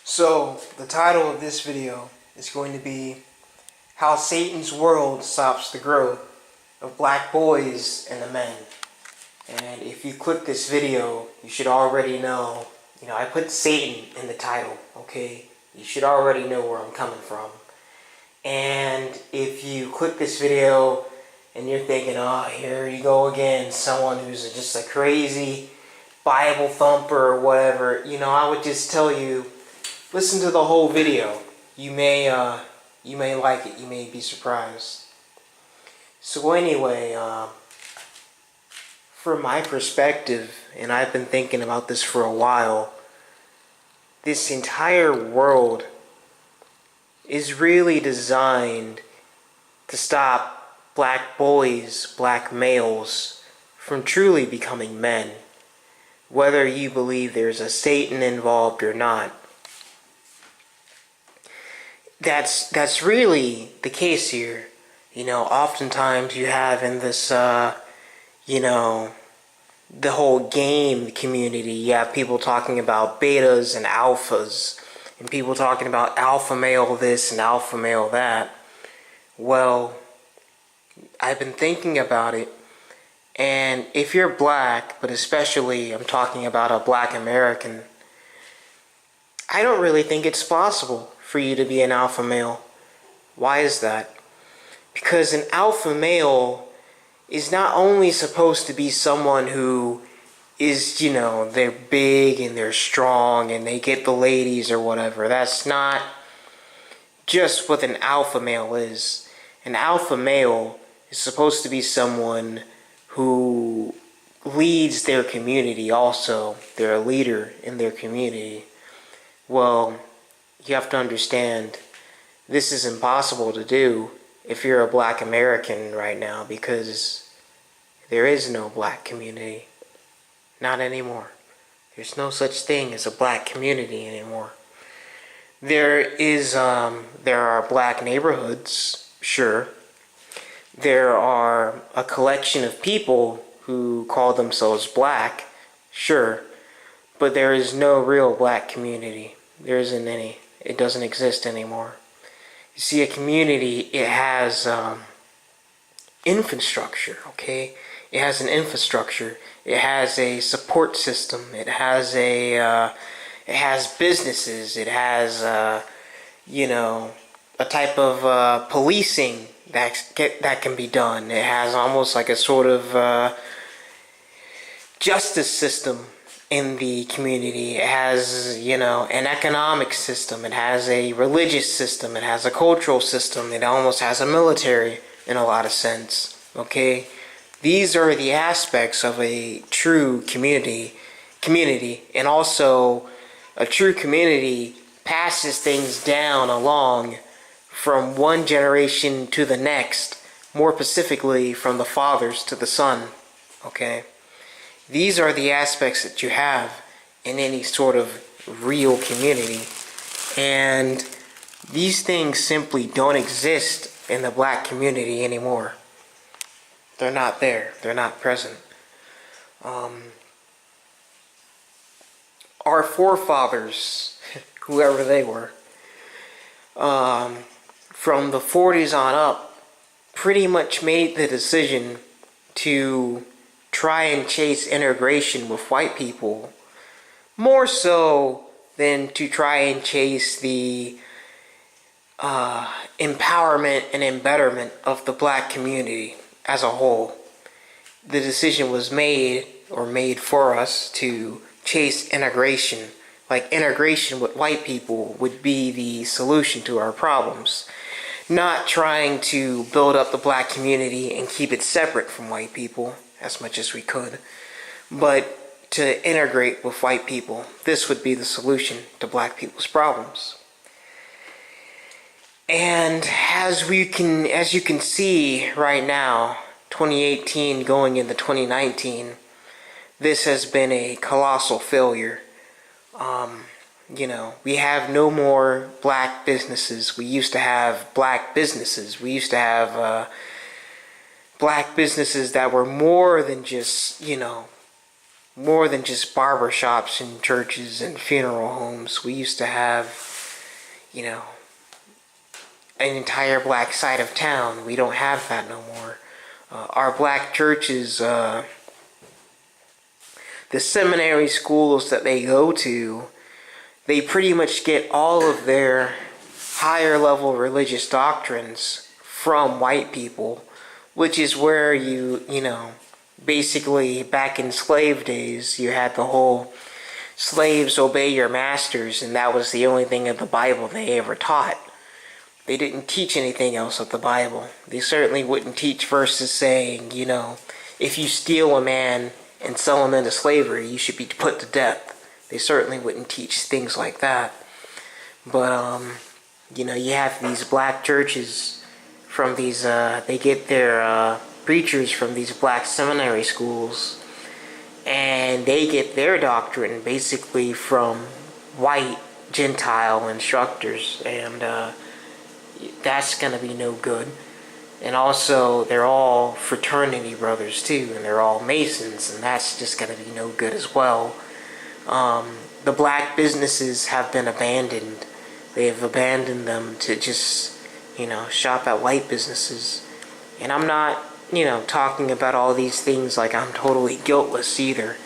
So, the title of this video is going to be How Satan's World Stops the Growth of Black Boys and the Men. And if you click this video, you should already know, I put Satan in the title, okay? You should already know where I'm coming from. And if you click this video and you're thinking, oh, here you go again, someone who's just a crazy Bible thumper or whatever, I would just tell you, listen to the whole video. You may like it. You may be surprised. So anyway, from my perspective, and I've been thinking about this for a while, this entire world is really designed to stop black boys, black males, from truly becoming men. Whether you believe there's a Satan involved or not. That's really the case here. Oftentimes you have in this, the whole game community, you have people talking about betas and alphas, and people talking about alpha male this and alpha male that. Well, I've been thinking about it, and if you're black, but especially I'm talking about a black American, I don't really think it's possible for you to be an alpha male. Why is that? Because an alpha male is not only supposed to be someone who is, they're big and they're strong and they get the ladies or whatever. That's not just what an alpha male is. An alpha male is supposed to be someone who leads their community also. They're a leader in their community. Well, you have to understand, this is impossible to do if you're a black American right now, because there is no black community. Not anymore. There's no such thing as a black community anymore. There are black neighborhoods, sure. There are a collection of people who call themselves black, sure. But there is no real black community. There isn't any. It doesn't exist anymore. You see, a community, it has infrastructure, okay? It has an infrastructure. It has a support system. It has businesses. It has, a type of policing that can be done. It has almost like a sort of justice system in the community. It has, an economic system. It has a religious system. It has a cultural system. It almost has a military in a lot of sense. Okay? These are the aspects of a true community, and also a true community passes things down along from one generation to the next, more specifically from the fathers to the son. Okay? These are the aspects that you have in any sort of real community. And these things simply don't exist in the black community anymore. They're not there. They're not present. Our forefathers, whoever they were, from the 40s on up, pretty much made the decision to try and chase integration with white people, more so than to try and chase the empowerment and embetterment of the black community as a whole. The decision was made for us to chase integration. Like, integration with white people would be the solution to our problems. Not trying to build up the black community and keep it separate from white people as much as we could, but to integrate with white people. This would be the solution to black people's problems. And as you can see right now, 2018 going into 2019, this has been a colossal failure. We have no more black businesses. We used to have black businesses. We used to have black businesses that were more than just, more than just barber shops and churches and funeral homes. We used to have, you know, an entire black side of town. We don't have that no more. Our black churches, the seminary schools that they go to, they pretty much get all of their higher level religious doctrines from white people, which is where basically back in slave days, you had the whole slaves obey your masters, and that was the only thing of the Bible they ever taught. They didn't teach anything else of the Bible. They certainly wouldn't teach verses saying, if you steal a man and sell him into slavery, you should be put to death. They certainly wouldn't teach things like that. But, you have these black churches from these, they get their preachers from these black seminary schools, and they get their doctrine basically from white Gentile instructors, and that's going to be no good. And also, they're all fraternity brothers too, and they're all Masons, and that's just going to be no good as well. The black businesses have been abandoned. They have abandoned them to just, shop at white businesses. And I'm not, talking about all these things like I'm totally guiltless either.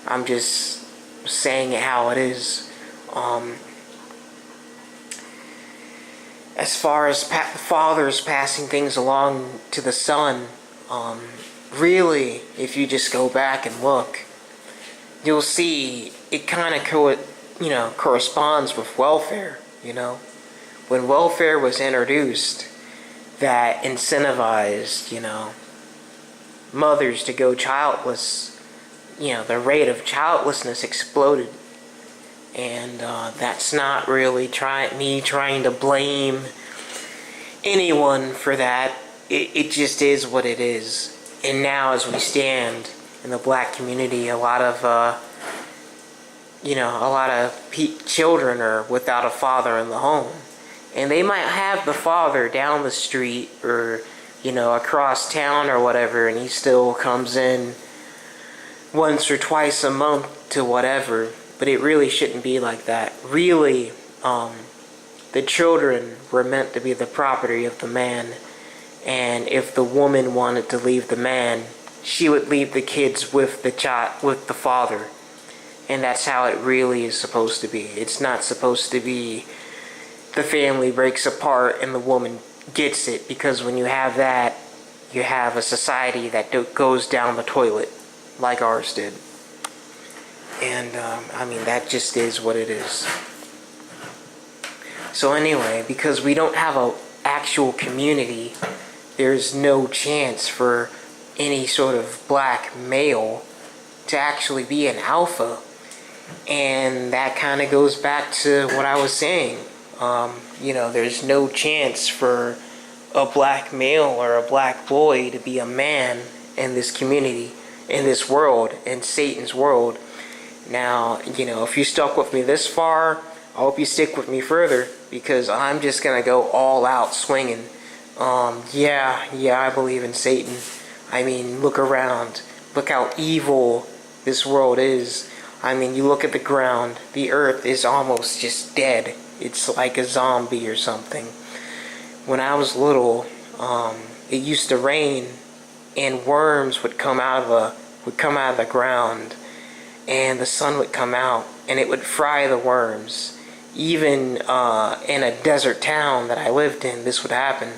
I'm just saying it how it is. As far as fathers passing things along to the son, really, if you just go back and look, you'll see it kind of corresponds with welfare. When welfare was introduced, that incentivized mothers to go childless, the rate of childlessness exploded. And that's not really trying to blame anyone for that. It just is what it is. And now, as we stand in the black community, a lot of children are without a father in the home, and they might have the father down the street or across town or whatever, and he still comes in once or twice a month to whatever. But it really shouldn't be like that. Really, the children were meant to be the property of the man. And if the woman wanted to leave the man, she would leave the kids with the father. And that's how it really is supposed to be. It's not supposed to be the family breaks apart and the woman gets it. Because when you have that, you have a society that goes down the toilet like ours did. And, that just is what it is. So anyway, because we don't have an actual community, there's no chance for any sort of black male to actually be an alpha. And that kind of goes back to what I was saying. There's no chance for a black male or a black boy to be a man in this community, in this world, in Satan's world. Now, if you stuck with me this far, I hope you stick with me further, because I'm just going to go all out swinging. I believe in Satan. Look around. Look how evil this world is. You look at the ground. The earth is almost just dead. It's like a zombie or something. When I was little, it used to rain, and worms would come out of the ground. And the sun would come out, and it would fry the worms. Even in a desert town that I lived in, this would happen.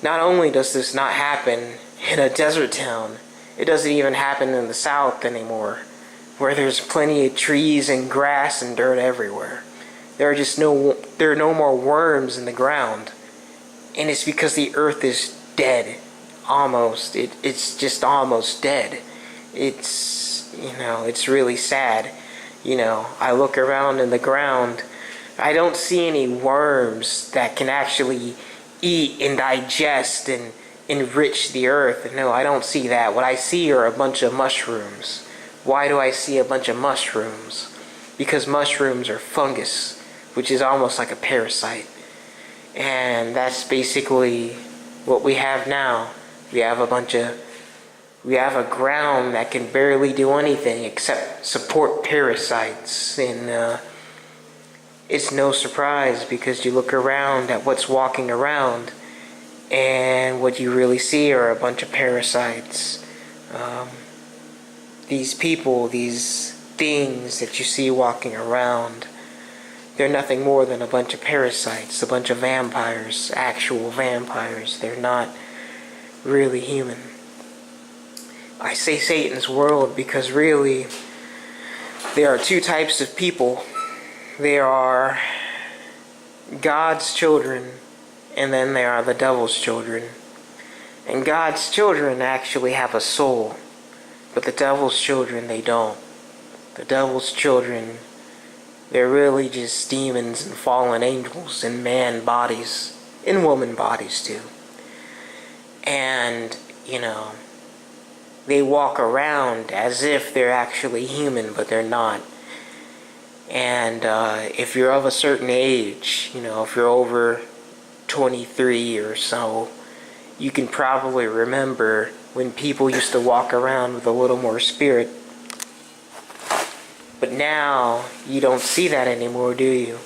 Not only does this not happen in a desert town, it doesn't even happen in the South anymore, where there's plenty of trees and grass and dirt everywhere. There are no more worms in the ground, and it's because the earth is dead, almost. It's just almost dead. It's really sad. I look around in the ground. I don't see any worms that can actually eat and digest and enrich the earth. No, I don't see that. What I see are a bunch of mushrooms. Why do I see a bunch of mushrooms? Because mushrooms are fungus, which is almost like a parasite. And that's basically what we have now. We have a bunch of We have a ground that can barely do anything except support parasites. And it's no surprise, because you look around at what's walking around, and what you really see are a bunch of parasites. These people, these things that you see walking around, they're nothing more than a bunch of parasites, a bunch of vampires, actual vampires. They're not really human. I say Satan's world because really there are two types of people. There are God's children, and then there are the devil's children. And God's children actually have a soul, but the devil's children, they don't. The devil's children, they're really just demons and fallen angels in man bodies, in woman bodies too. And, they walk around as if they're actually human, but they're not. And if you're of a certain age, if you're over 23 or so, you can probably remember when people used to walk around with a little more spirit. But now, you don't see that anymore, do you?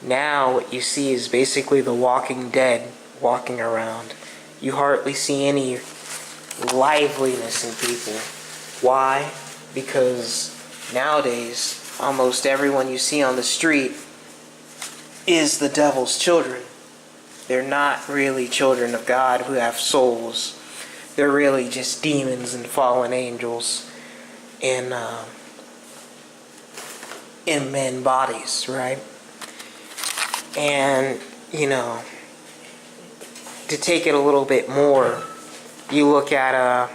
Now, what you see is basically the walking dead walking around. You hardly see any liveliness in people. Why? Because nowadays, almost everyone you see on the street is the devil's children. They're not really children of God who have souls. They're really just demons and fallen angels in men bodies, right? And, to take it a little bit more, you look at,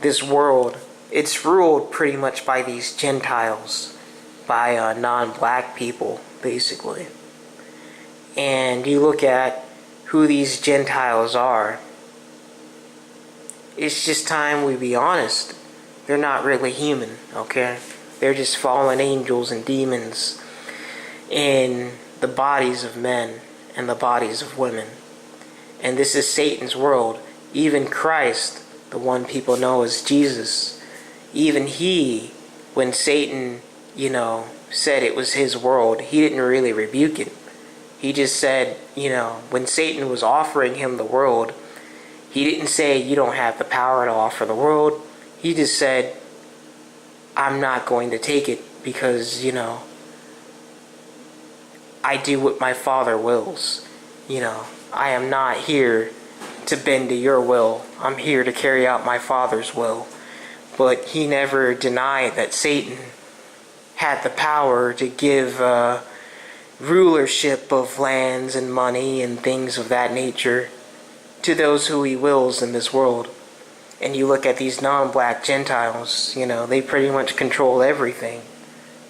this world, it's ruled pretty much by these Gentiles, by non-black people, basically. And you look at who these Gentiles are, it's just time we be honest. They're not really human, okay? They're just fallen angels and demons in the bodies of men and the bodies of women. And this is Satan's world. Even Christ, the one people know as Jesus, even he, when Satan, said it was his world, he didn't really rebuke it. He just said, when Satan was offering him the world, he didn't say, you don't have the power to offer the world. He just said, I'm not going to take it because, I do what my Father wills. I am not here to bend to your will. I'm here to carry out my Father's will. But he never denied that Satan had the power to give rulership of lands and money and things of that nature to those who he wills in this world. And you look at these non-black Gentiles, they pretty much control everything.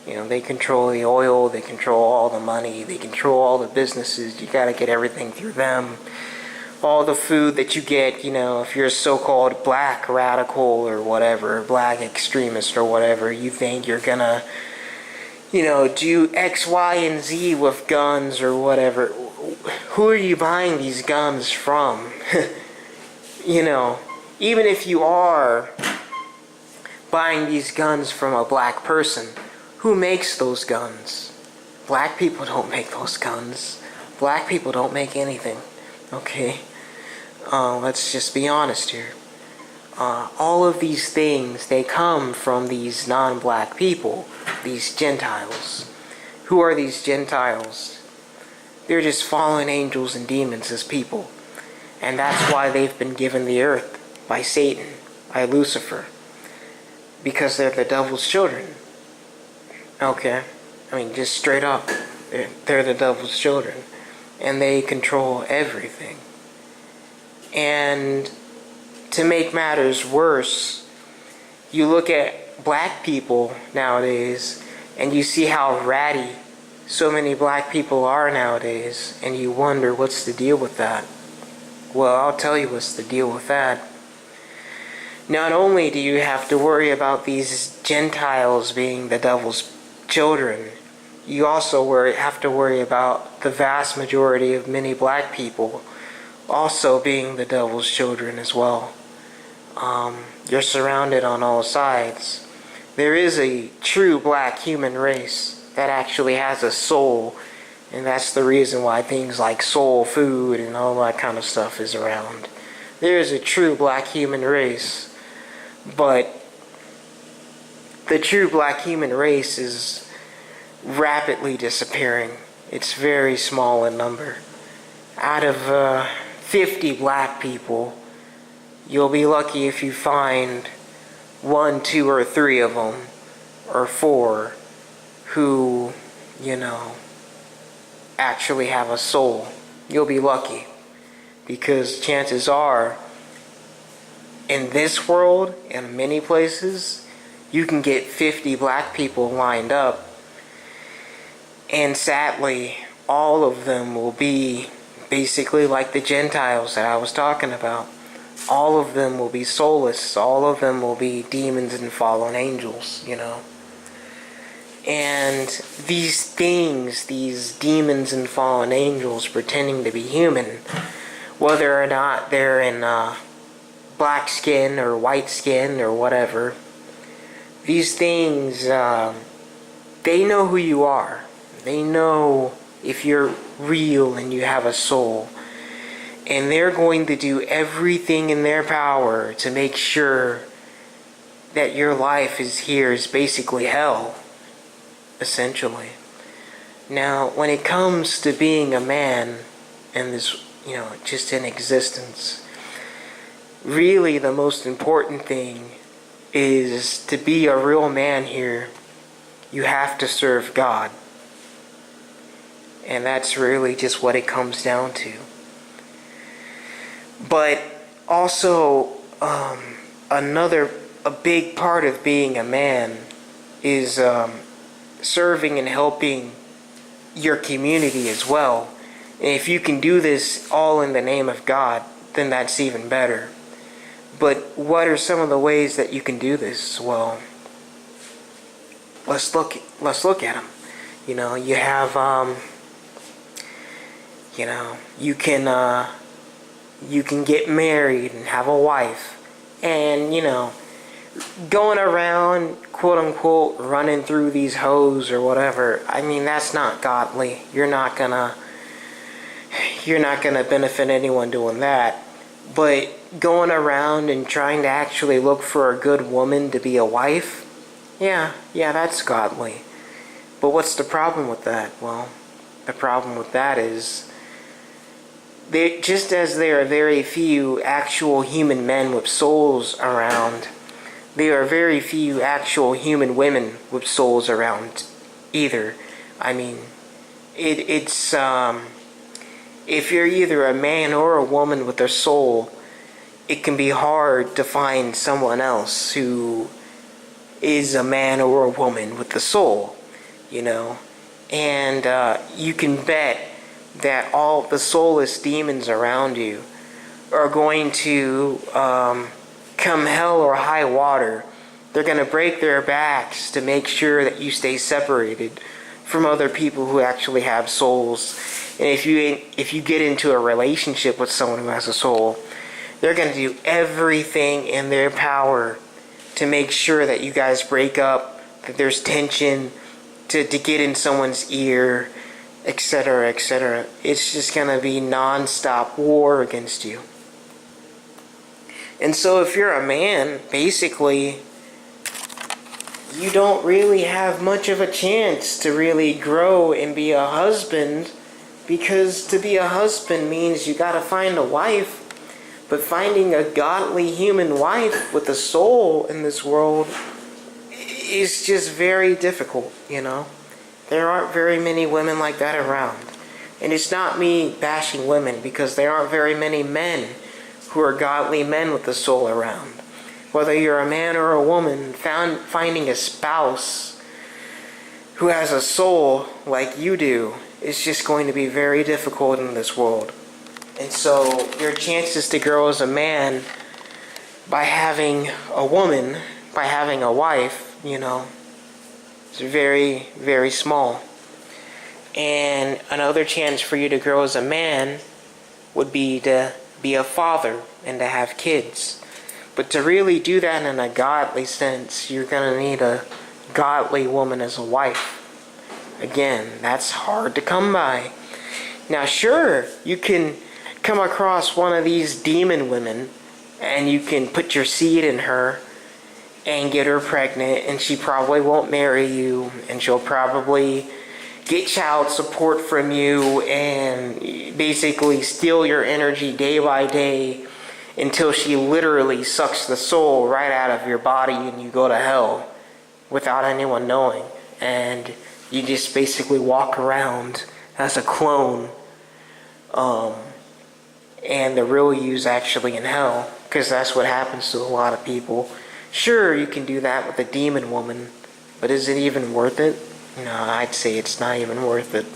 They control the oil, they control all the money, they control all the businesses. You gotta get everything through them. All the food that you get, if you're a so-called black radical or whatever, black extremist or whatever, you think you're gonna, do X, Y, and Z with guns or whatever. Who are you buying these guns from? Even if you are buying these guns from a black person, who makes those guns? Black people don't make those guns. Black people don't make anything. Okay? Let's just be honest here. All of these things, they come from these non-black people, these Gentiles. Who are these Gentiles? They're just fallen angels and demons as people. And that's why they've been given the earth by Satan, by Lucifer. Because they're the devil's children. Okay? Just straight up. They're the devil's children. And they control everything. And to make matters worse, you look at black people nowadays, and you see how ratty so many black people are nowadays, and you wonder what's the deal with that. Well, I'll tell you what's the deal with that. Not only do you have to worry about these Gentiles being the devil's children, you also have to worry about the vast majority of many black people also being the devil's children as well. You're surrounded on all sides. There is a true black human race that actually has a soul, and that's the reason why things like soul food and all that kind of stuff is around. There is a true black human race, but the true black human race is rapidly disappearing. It's very small in number. Out of 50 black people, you'll be lucky if you find 1, 2, or 3 of them, or 4, who, actually have a soul. You'll be lucky. Because chances are, in this world, in many places, you can get 50 black people lined up, and sadly, all of them will be basically like the Gentiles that I was talking about. All of them will be soulless. All of them will be demons and fallen angels, And these things, these demons and fallen angels pretending to be human, whether or not they're in black skin or white skin or whatever, these things, they know who you are. They know if you're real and you have a soul. And they're going to do everything in their power to make sure that your life is basically hell, essentially. Now, when it comes to being a man and this, just in existence, really the most important thing is to be a real man here. You have to serve God. And that's really just what it comes down to. But also, a big part of being a man is serving and helping your community as well. And if you can do this all in the name of God, then that's even better. But what are some of the ways that you can do this? Well, let's look at them. You have you can get married and have a wife, and going around quote unquote running through these hoes or whatever. I mean, that's not godly. You're not gonna benefit anyone doing that. But going around and trying to actually look for a good woman to be a wife, yeah, that's godly. But what's the problem with that? Well, the problem with that is, just as there are very few actual human men with souls around, there are very few actual human women with souls around either. I mean, it's if you're either a man or a woman with a soul, it can be hard to find someone else who is a man or a woman with the soul, And you can bet that all the soulless demons around you are going to, come hell or high water, they're going to break their backs to make sure that you stay separated from other people who actually have souls. And if you get into a relationship with someone who has a soul, they're going to do everything in their power to make sure that you guys break up, that there's tension, to get in someone's ear, etc., etc. It's just going to be non-stop war against you. And so if you're a man, basically, you don't really have much of a chance to really grow and be a husband, because to be a husband means you got to find a wife. But finding a godly human wife with a soul in this world is just very difficult, There aren't very many women like that around. And it's not me bashing women, because there aren't very many men who are godly men with a soul around. Whether you're a man or a woman, finding a spouse who has a soul like you do is just going to be very difficult in this world. And so your chances to grow as a man by having a woman, by having a wife, is very, very small. And another chance for you to grow as a man would be to be a father and to have kids. But to really do that in a godly sense, you're going to need a godly woman as a wife. Again, that's hard to come by. Now, sure, you can come across one of these demon women and you can put your seed in her and get her pregnant, and she probably won't marry you, and she'll probably get child support from you and basically steal your energy day by day until she literally sucks the soul right out of your body and you go to hell without anyone knowing. And you just basically walk around as a clone, and the real you's actually in hell, because that's what happens to a lot of people. Sure, you can do that with a demon woman, but is it even worth it? No, I'd say it's not even worth it.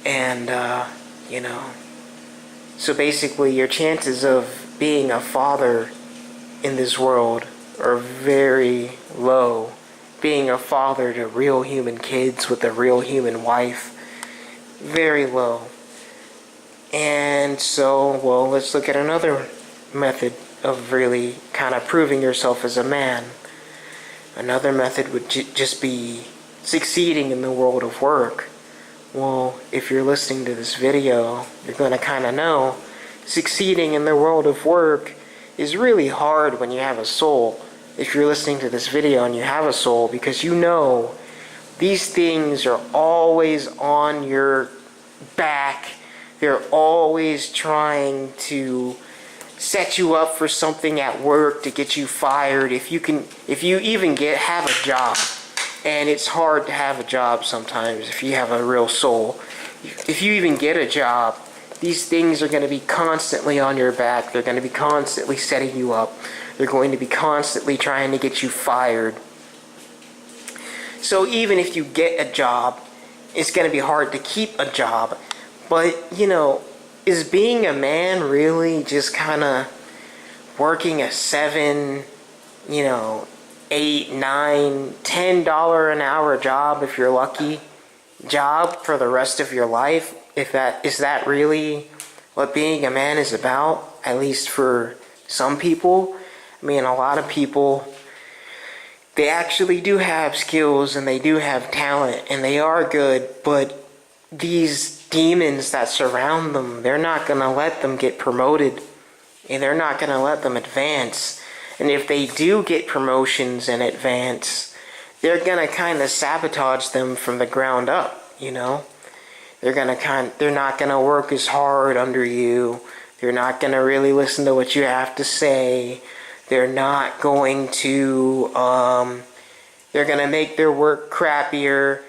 And, so basically your chances of being a father in this world are very low. Being a father to real human kids with a real human wife, very low. And so, well, let's look at another method of really kind of proving yourself as a man. Another method would just be succeeding in the world of work. Well, if you're listening to this video, you're going to kind of know succeeding in the world of work is really hard when you have a soul. If you're listening to this video and you have a soul, because you know these things are always on your back. They're always trying to set you up for something at work to get you fired. If you even have a job, and it's hard to have a job sometimes if you have a real soul. If you even get a job, these things are going to be constantly on your back. They're going to be constantly setting you up. They're going to be constantly trying to get you fired. So even if you get a job, it's going to be hard to keep a job. But, is being a man really just kind of working a $7, $8, $9, $10 an hour job, if you're lucky, job for the rest of your life? Is that really what being a man is about? At least for some people. I mean, a lot of people, they actually do have skills and they do have talent and they are good, but these demons that surround them, they're not going to let them get promoted, and they're not going to let them advance. And if they do get promotions and advance, they're going to kind of sabotage them from the ground up, They're not going to work as hard under you. They're not going to really listen to what you have to say. They're not going to, they're going to make their work crappier.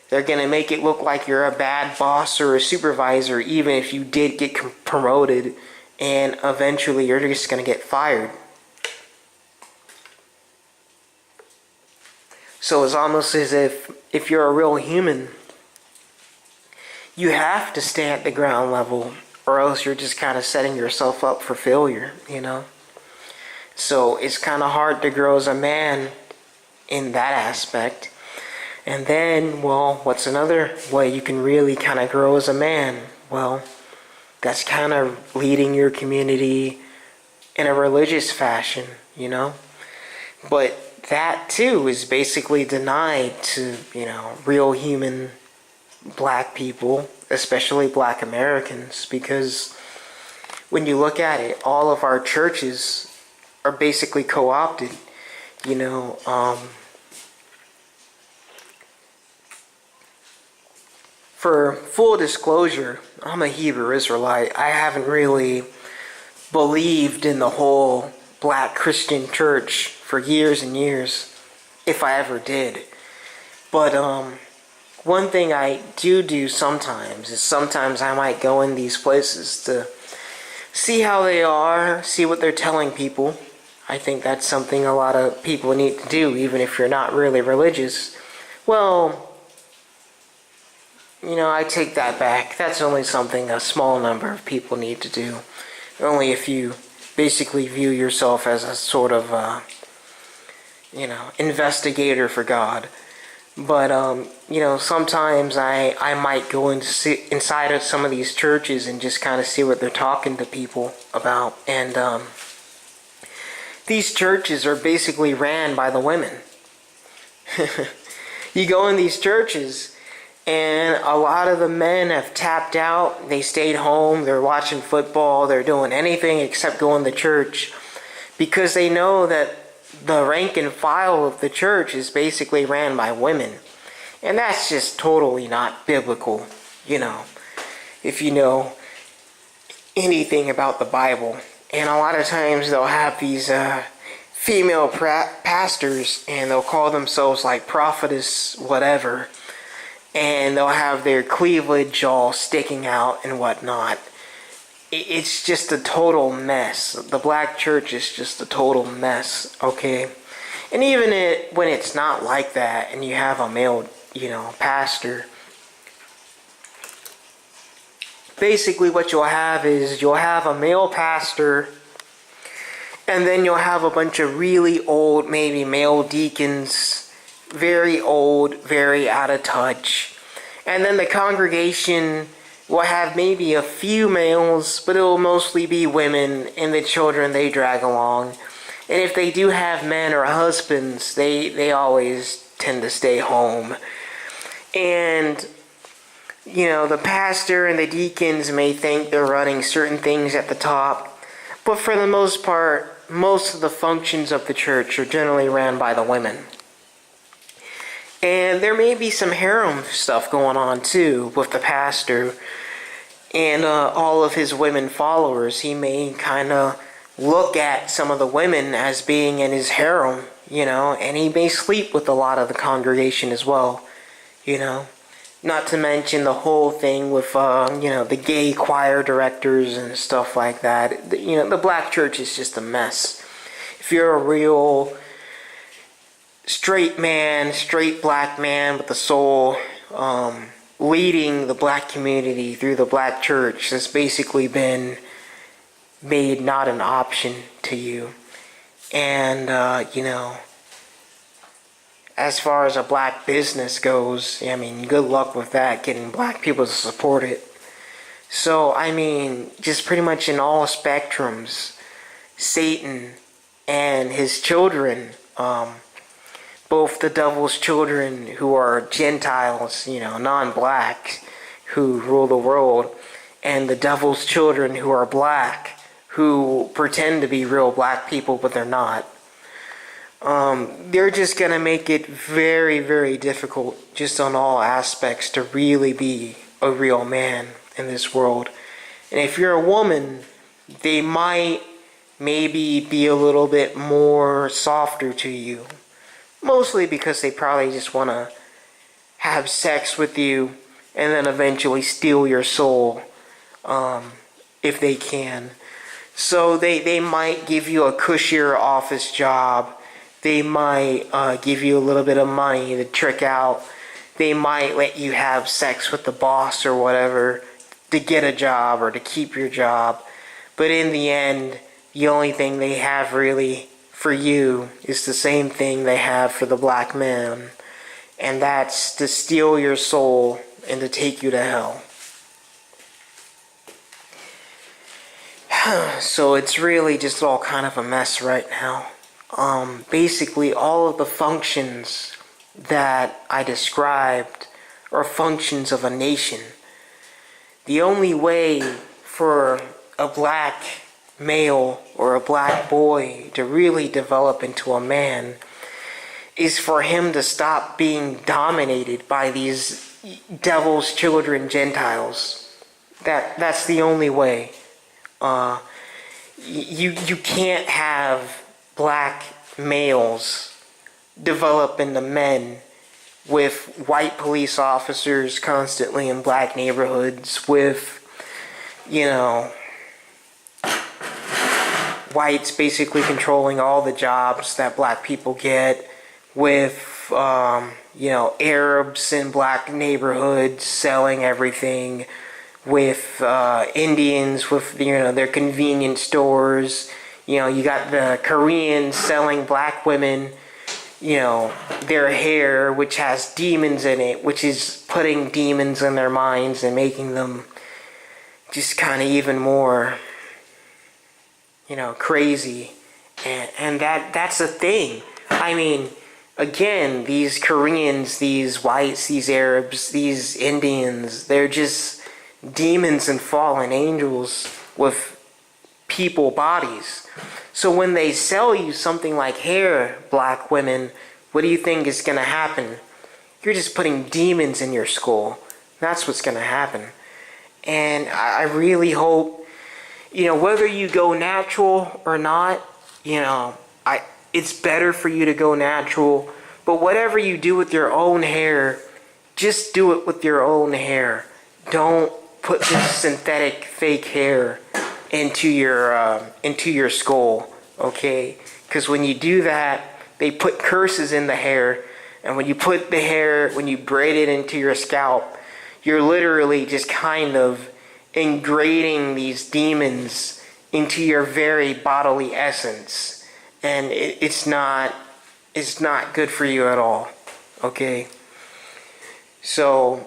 They're going to make it look like you're a bad boss or a supervisor, even if you did get promoted, and eventually you're just going to get fired. So it's almost as if you're a real human, you have to stay at the ground level, or else you're just kind of setting yourself up for failure, So it's kind of hard to grow as a man in that aspect. And then, well, what's another way you can really kind of grow as a man? Well, that's kind of leading your community in a religious fashion, But that, too, is basically denied to, real human black people, especially black Americans, because when you look at it, all of our churches are basically co-opted, For full disclosure, I'm a Hebrew Israelite. I haven't really believed in the whole black Christian church for years and years, if I ever did. But one thing I do sometimes is sometimes I might go in these places to see how they are, see what they're telling people. I think that's something a lot of people need to do, even if you're not really religious. Well, I take that back. That's only something a small number of people need to do. Only if you basically view yourself as a sort of, investigator for God. But, sometimes I might go inside of some of these churches and just kind of see what they're talking to people about. And These churches are basically ran by the women. You go in these churches, and a lot of the men have tapped out. They stayed home. They're watching football. They're doing anything except going to church, because they know that the rank and file of the church is basically ran by women. And that's just totally not biblical, if you know anything about the Bible. And a lot of times they'll have these female pastors, and they'll call themselves like prophetess whatever, and they'll have their cleavage all sticking out and whatnot. It's just a total mess. The black church is just a total mess, okay? And even when it's not like that, and you have a male, pastor, basically what you'll have is you'll have a male pastor, and then you'll have a bunch of really old, maybe male deacons, very old, very out of touch. And then the congregation will have maybe a few males, but it will mostly be women and the children they drag along. And if they do have men or husbands, they always tend to stay home. And, the pastor and the deacons may think they're running certain things at the top, but for the most part, most of the functions of the church are generally ran by the women. And there may be some harem stuff going on too with the pastor and all of his women followers. He may kind of look at some of the women as being in his harem, and he may sleep with a lot of the congregation as well, Not to mention the whole thing with, the gay choir directors and stuff like that. The black church is just a mess. If you're a real straight black man with a soul, leading the black community through the black church, has basically been made not an option to you. And, as far as a black business goes, good luck with that, getting black people to support it. So, just pretty much in all spectrums, Satan and his children, both the devil's children who are Gentiles, non-black, who rule the world, and the devil's children who are black, who pretend to be real black people, but they're not. They're just going to make it very, very difficult, just on all aspects, to really be a real man in this world. And if you're a woman, they might maybe be a little bit more softer to you. Mostly because they probably just want to have sex with you and then eventually steal your soul, if they can. So they might give you a cushier office job. They might give you a little bit of money to trick out. They might let you have sex with the boss or whatever to get a job or to keep your job. But in the end, the only thing they have really for you is the same thing they have for the black man, and that's to steal your soul and to take you to hell. So it's really just all kind of a mess right now. Basically, all of the functions that I described are functions of a nation. The only way for a black male or a black boy to really develop into a man is for him to stop being dominated by these devil's children Gentiles. That's the only way. You can't have black males develop into men with white police officers constantly in black neighborhoods, with whites basically controlling all the jobs that black people get, with Arabs in black neighborhoods selling everything, with Indians with their convenience stores. You got the Koreans selling black women their hair, which has demons in it, which is putting demons in their minds and making them just kind of even more crazy. And that's a thing. I mean, again, these Koreans, these whites, these Arabs, these Indians, they're just demons and fallen angels with people bodies. So when they sell you something like hair, black women, what do you think is going to happen? You're just putting demons in your skull. That's what's going to happen. And I really hope, whether you go natural or not, it's better for you to go natural. But whatever you do with your own hair, just do it with your own hair. Don't put this synthetic fake hair into your skull, okay? Because when you do that, they put curses in the hair, and when you braid it into your scalp, you're literally just kind of ingraining these demons into your very bodily essence, and it's not good for you at all, okay? So,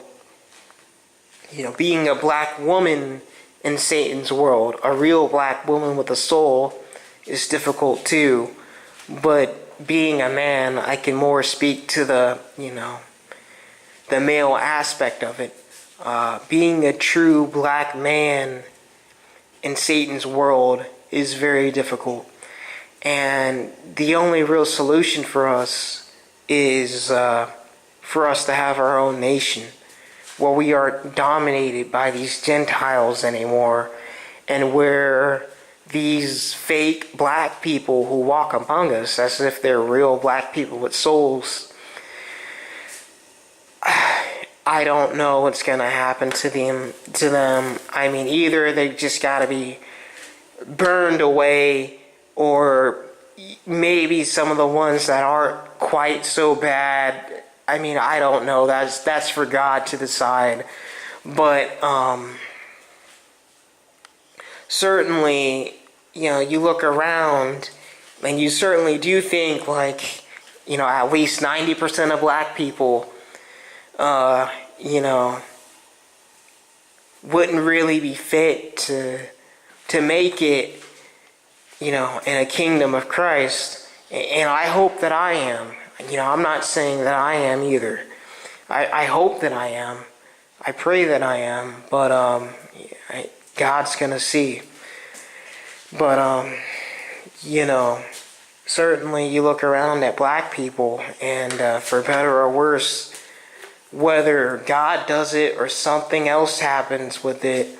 being a black woman in Satan's world, a real black woman with a soul, is difficult too. But being a man, I can more speak to the male aspect of it. Being a true black man in Satan's world is very difficult. And the only real solution for us is for us to have our own nation, where we aren't dominated by these Gentiles anymore, and where these fake black people who walk among us as if they're real black people with souls, I don't know what's going to happen to them. I mean, either they just got to be burned away, or maybe some of the ones that aren't quite so bad. I mean, I don't know. That's for God to decide. But certainly, you look around, and you certainly do think like, at least 90% of black people, wouldn't really be fit to make it, in a kingdom of Christ. And I hope that I am. I'm not saying that I am either. I hope that I am. I pray that I am. But God's going to see. But, certainly you look around at black people, and for better or worse, whether God does it or something else happens with it,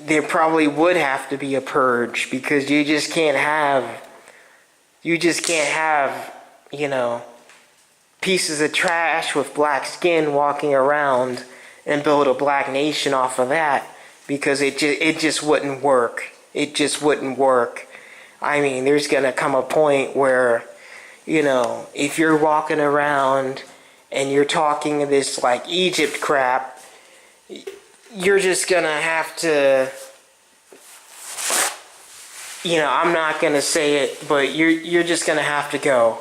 there probably would have to be a purge, because you just can't have pieces of trash with black skin walking around and build a black nation off of that, because it just wouldn't work. It just wouldn't work. I mean, there's going to come a point where, if you're walking around and you're talking this like Egypt crap, you're just going to have to, I'm not going to say it, but you're just going to have to go.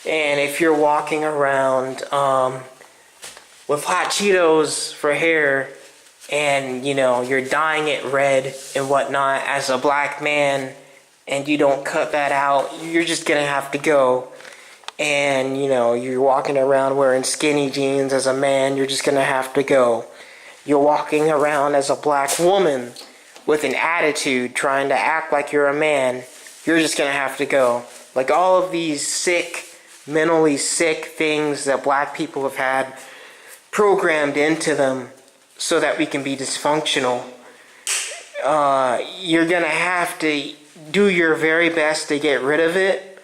And if you're walking around with hot Cheetos for hair, and you're dyeing it red and whatnot as a black man, and you don't cut that out, you're just gonna have to go. And you're walking around wearing skinny jeans as a man, you're just gonna have to go. You're walking around as a black woman with an attitude, trying to act like you're a man, you're just gonna have to go. Like all of these mentally sick things that black people have had programmed into them so that we can be dysfunctional, you're gonna have to do your very best to get rid of it,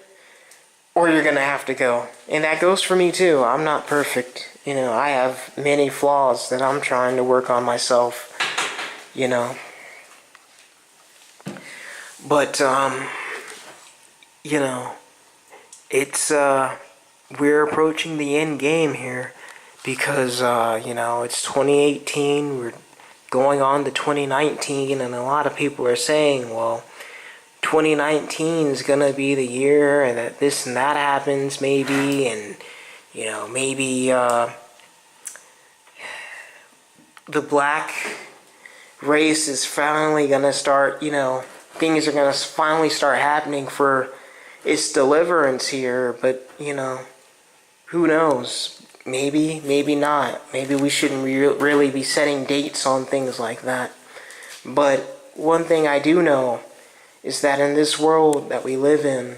or you're gonna have to go. And that goes for me too. I'm not perfect. I have many flaws that I'm trying to work on myself, But, it's, we're approaching the end game here, because, it's 2018, we're going on to 2019, and a lot of people are saying, well, 2019 is going to be the year and that this and that happens maybe, and, maybe, the black race is finally going to start, things are going to finally start happening for it's deliverance here, but, who knows? Maybe, maybe not. Maybe we shouldn't really be setting dates on things like that. But one thing I do know is that in this world that we live in,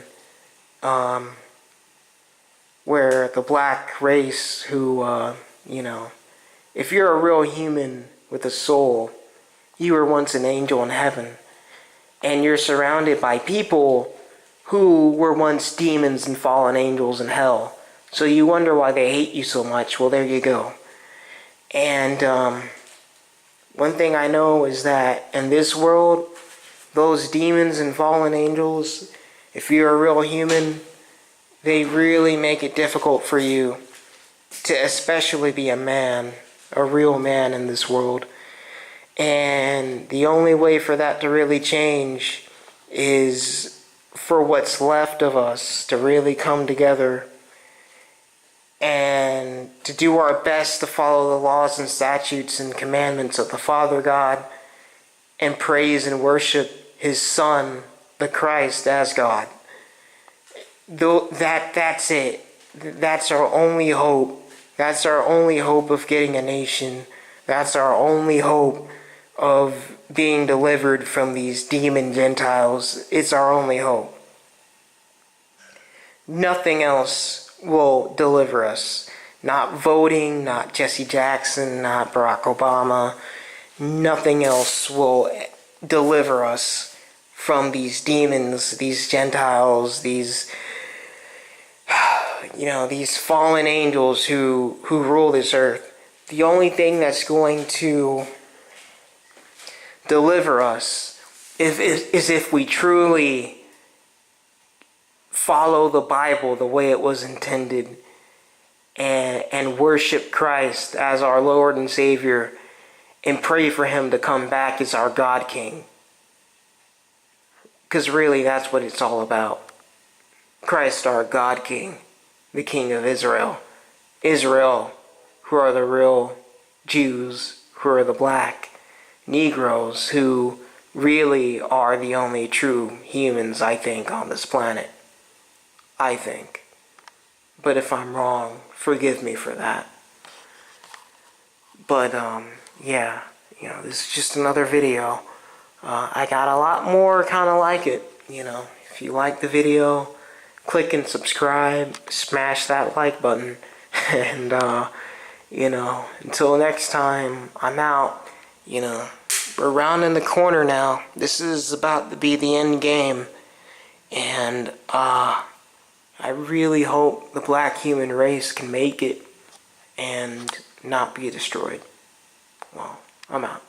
where the black race who, if you're a real human with a soul, you were once an angel in heaven. And you're surrounded by people who were once demons and fallen angels in hell. So you wonder why they hate you so much. Well, there you go. And one thing I know is that in this world, those demons and fallen angels, if you're a real human, they really make it difficult for you to especially be a man, a real man in this world. And the only way for that to really change is for what's left of us to really come together and to do our best to follow the laws and statutes and commandments of the Father God and praise and worship His Son, the Christ, as God. That's it. That's our only hope. That's our only hope of getting a nation. That's our only hope of being delivered from these demon Gentiles. It's our only hope. Nothing else will deliver us. Not voting, not Jesse Jackson, not Barack Obama. Nothing else will deliver us from these demons, these Gentiles, these fallen angels who rule this earth. The only thing that's going to deliver us is if we truly follow the Bible the way it was intended and worship Christ as our Lord and Savior and pray for Him to come back as our God King. Because really that's what it's all about. Christ our God King, the King of Israel. Israel, who are the real Jews, who are the black Negroes, who really are the only true humans, I think, on this planet. I think. But if I'm wrong, forgive me for that. But, this is just another video. I got a lot more kind of like it. If you like the video, click and subscribe, smash that like button. And, until next time, I'm out. We're rounding the corner now. This is about to be the end game. And, I really hope the black human race can make it and not be destroyed. Well, I'm out.